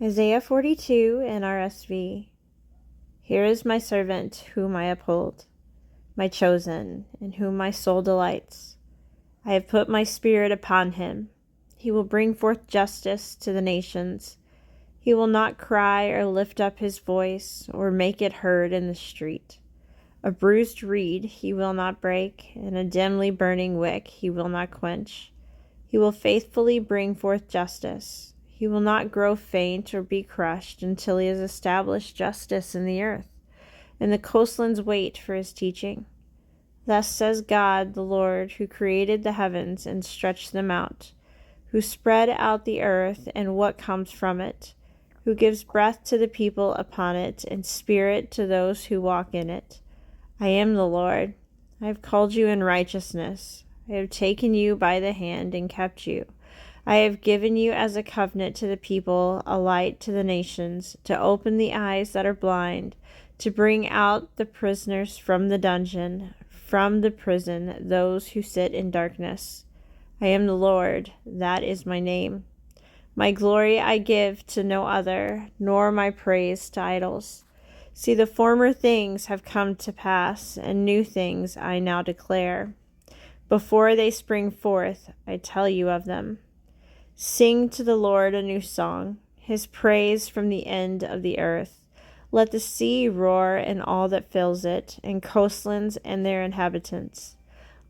Isaiah 42, NRSV. Here is my servant whom I uphold, my chosen, in whom my soul delights. I have put my spirit upon him. He will bring forth justice to the nations. He will not cry or lift up his voice or make it heard in the street. A bruised reed he will not break, and a dimly burning wick he will not quench. He will faithfully bring forth justice. He will not grow faint or be crushed until he has established justice in the earth, and the coastlands wait for his teaching. Thus says God, the Lord, who created the heavens and stretched them out, who spread out the earth and what comes from it, who gives breath to the people upon it and spirit to those who walk in it. I am the Lord. I have called you in righteousness. I have taken you by the hand and kept you. I have given you as a covenant to the people, a light to the nations, to open the eyes that are blind, to bring out the prisoners from the dungeon, from the prison, those who sit in darkness. I am the Lord, that is my name. My glory I give to no other, nor my praise to idols. See, the former things have come to pass, and new things I now declare. Before they spring forth, I tell you of them. Sing to the Lord a new song, his praise from the end of the earth. Let the sea roar and all that fills it, and coastlands and their inhabitants.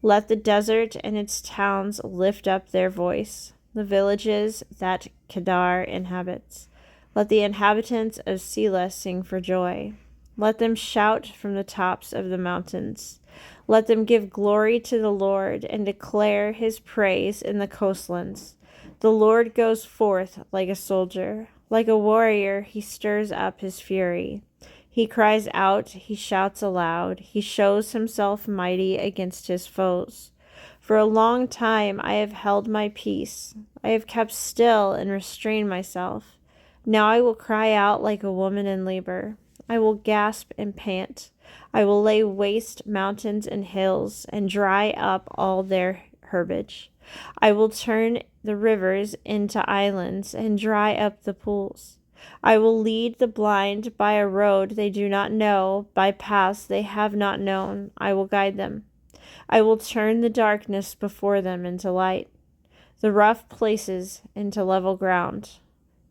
Let the desert and its towns lift up their voice, the villages that Kedar inhabits. Let the inhabitants of Selah sing for joy. Let them shout from the tops of the mountains. Let them give glory to the Lord and declare his praise in the coastlands. The Lord goes forth like a soldier. Like a warrior, he stirs up his fury. He cries out, he shouts aloud. He shows himself mighty against his foes. For a long time I have held my peace. I have kept still and restrained myself. Now I will cry out like a woman in labor. I will gasp and pant. I will lay waste mountains and hills and dry up all their herbage. I will turn the rivers into islands and dry up the pools. I will lead the blind by a road they do not know, by paths they have not known. I will guide them. I will turn the darkness before them into light, the rough places into level ground.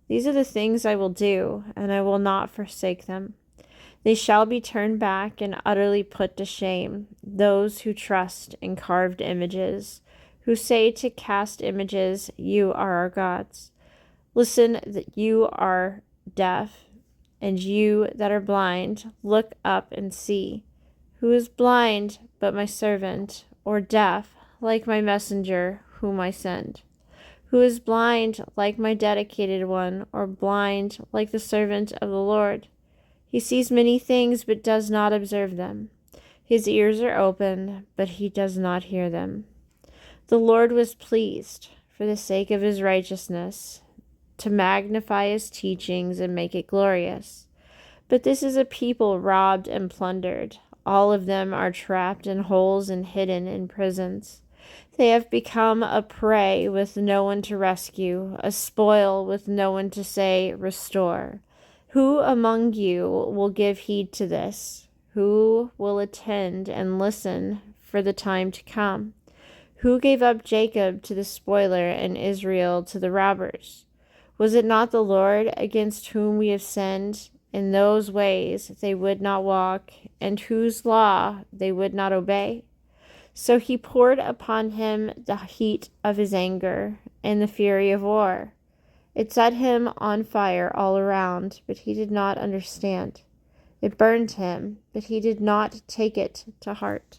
These are the things I will do, and I will not forsake them. They shall be turned back and utterly put to shame, those who trust in carved images, who say to cast images, you are our gods. Listen, that you are deaf, and you that are blind, look up and see. Who is blind but my servant, or deaf like my messenger whom I send? Who is blind like my dedicated one, or blind like the servant of the Lord? He sees many things but does not observe them. His ears are open, but he does not hear them. The Lord was pleased, for the sake of his righteousness, to magnify his teachings and make it glorious. But this is a people robbed and plundered. All of them are trapped in holes and hidden in prisons. They have become a prey with no one to rescue, a spoil with no one to say, restore. Who among you will give heed to this? Who will attend and listen for the time to come? Who gave up Jacob to the spoiler and Israel to the robbers? Was it not the Lord against whom we have sinned? In those ways they would not walk, and whose law they would not obey? So he poured upon him the heat of his anger and the fury of war. It set him on fire all around, but he did not understand. It burned him, but he did not take it to heart.